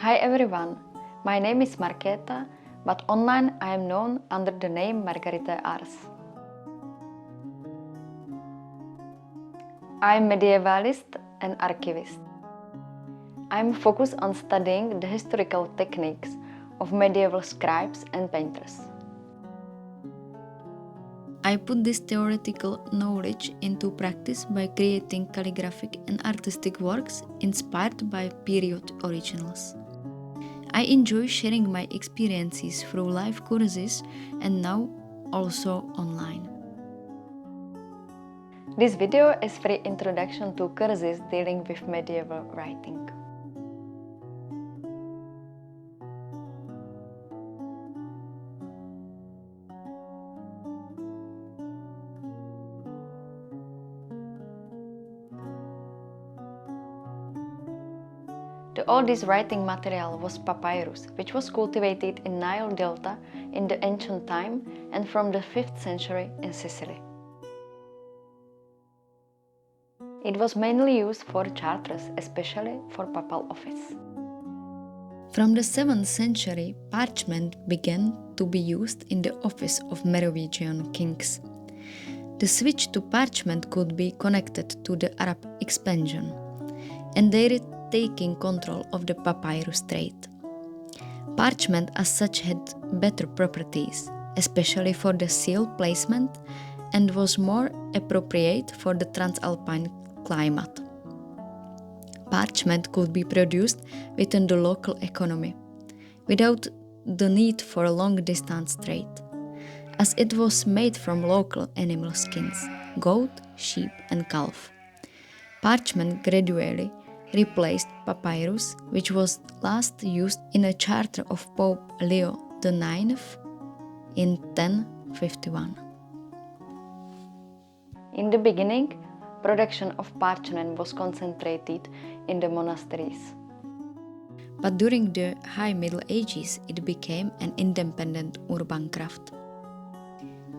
Hi everyone, my name is Margarita, but online I am known under the name Margaritae Ars. I am medievalist and archivist. I am focused on studying the historical techniques of medieval scribes and painters. I put this theoretical knowledge into practice by creating calligraphic and artistic works inspired by period originals. I enjoy sharing my experiences through live courses and now also online. This video is free introduction to courses dealing with medieval writing. The oldest writing material was papyrus, which was cultivated in Nile Delta in the ancient time and from the 5th century in Sicily. It was mainly used for charters, especially for papal office. From the 7th century, parchment began to be used in the office of Merovingian kings. The switch to parchment could be connected to the Arab expansion and their taking control of the papyrus trade. Parchment as such had better properties, especially for the seal placement, and was more appropriate for the transalpine climate. Parchment could be produced within the local economy, without the need for a long-distance trade, as it was made from local animal skins, goat, sheep and calf. Parchment gradually replaced papyrus, which was last used in a charter of Pope Leo IX in 1051. In the beginning, production of parchment was concentrated in the monasteries. But during the High Middle Ages, it became an independent urban craft.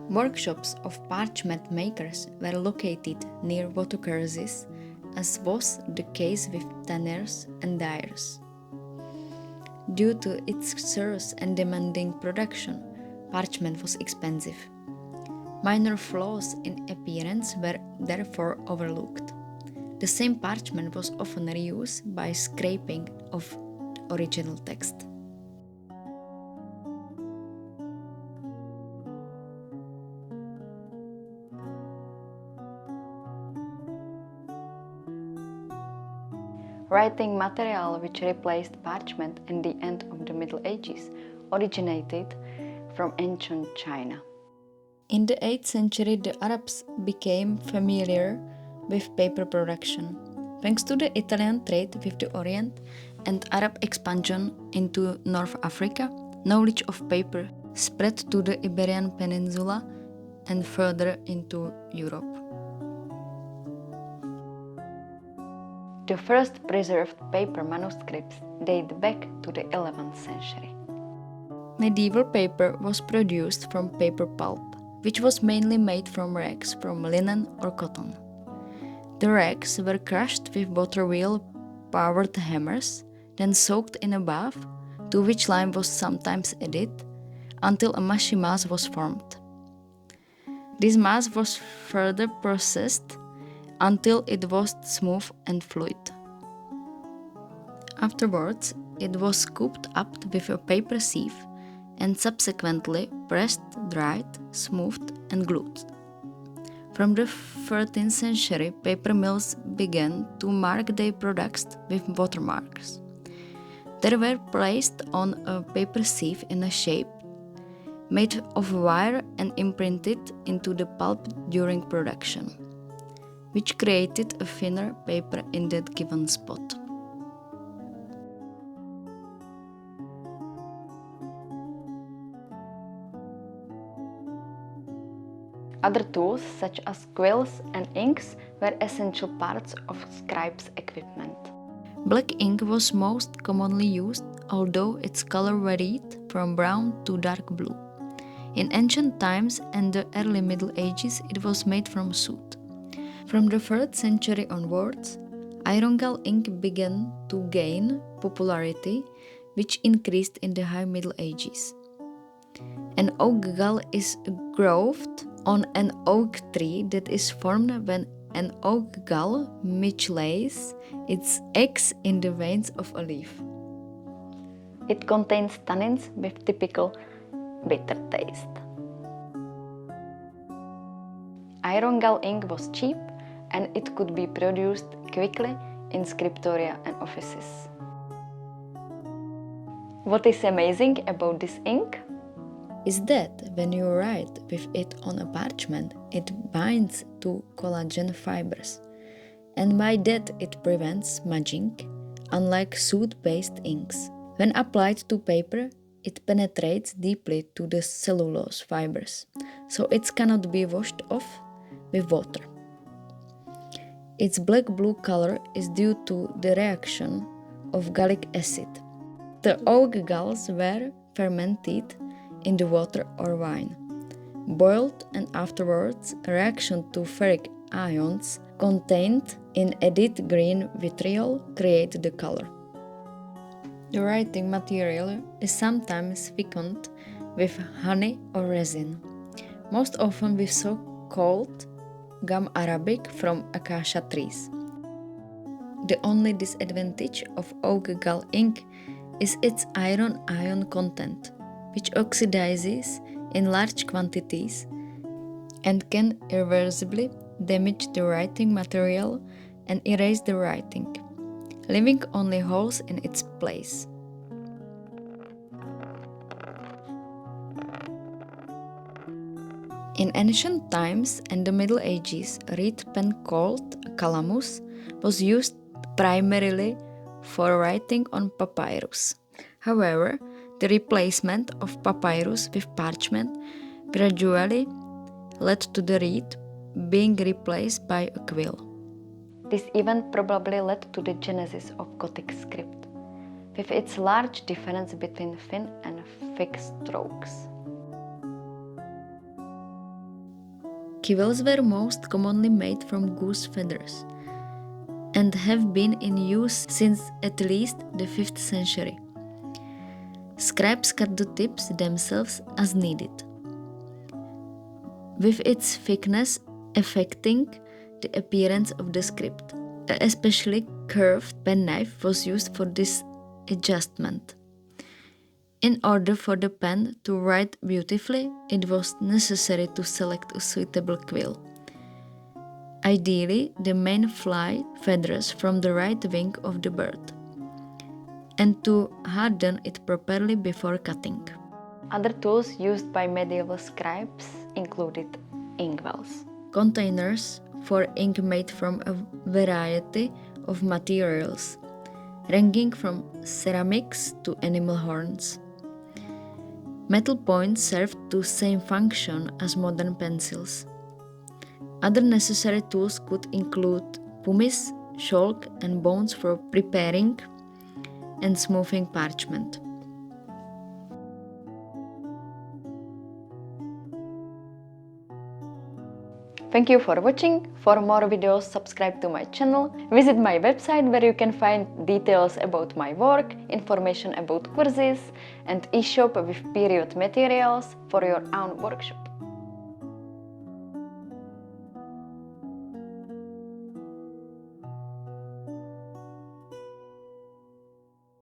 Workshops of parchment makers were located near watercourses, as was the case with tanners and dyers. Due to its scarce and demanding production, parchment was expensive. Minor flaws in appearance were therefore overlooked. The same parchment was often reused by scraping of the original text. Writing material which replaced parchment in the end of the Middle Ages originated from ancient China. In the 8th century, the Arabs became familiar with paper production. Thanks to the Italian trade with the Orient and Arab expansion into North Africa, knowledge of paper spread to the Iberian Peninsula and further into Europe. The first preserved paper manuscripts date back to the 11th century. Medieval paper was produced from paper pulp, which was mainly made from rags from linen or cotton. The rags were crushed with water wheel powered hammers, then soaked in a bath, to which lime was sometimes added, until a mushy mass was formed. This mass was further processed until it was smooth and fluid. Afterwards, it was scooped up with a paper sieve and subsequently pressed, dried, smoothed and glued. From the 13th century, paper mills began to mark their products with watermarks. They were placed on a paper sieve in a shape made of wire and imprinted into the pulp during production, which created a thinner paper in that given spot. Other tools such as quills and inks were essential parts of scribes' equipment. Black ink was most commonly used, although its color varied from brown to dark blue. In ancient times and the early Middle Ages, it was made from soot. From the 3rd century onwards, iron-gall ink began to gain popularity, which increased in the High Middle Ages. An oak gall is a growth on an oak tree that is formed when an oak gall lays its eggs in the veins of a leaf. It contains tannins with typical bitter taste. Iron-gall ink was cheap and it could be produced quickly in scriptoria and offices. What is amazing about this ink is that when you write with it on a parchment, it binds to collagen fibers, and by that it prevents smudging, unlike soot-based inks. When applied to paper, it penetrates deeply to the cellulose fibers, so it cannot be washed off with water. Its black-blue color is due to the reaction of gallic acid. The oak galls were fermented in the water or wine, boiled, and afterwards a reaction to ferric ions contained in added green vitriol created the color. The writing material is sometimes thickened with honey or resin, most often with so-called gum arabic from acacia trees. The only disadvantage of oak gall ink is its iron content, which oxidizes in large quantities and can irreversibly damage the writing material and erase the writing, leaving only holes in its place. In ancient times and the Middle Ages, a reed pen called a calamus was used primarily for writing on papyrus. However, the replacement of papyrus with parchment gradually led to the reed being replaced by a quill. This event probably led to the genesis of Gothic script, with its large difference between thin and thick strokes. Quills were most commonly made from goose feathers and have been in use since at least the 5th century. Scribes cut the tips themselves as needed, with its thickness affecting the appearance of the script. An especially curved penknife was used for this adjustment. In order for the pen to write beautifully, it was necessary to select a suitable quill. Ideally, the main fly feathers from the right wing of the bird, and to harden it properly before cutting. Other tools used by medieval scribes included inkwells, containers for ink made from a variety of materials, ranging from ceramics to animal horns. Metal points served the same function as modern pencils. Other necessary tools could include pumice, chalk, and bones for preparing and smoothing parchment. Thank you for watching. For more videos, subscribe to my channel. Visit my website where you can find details about my work, information about courses, and e-shop with period materials for your own workshop.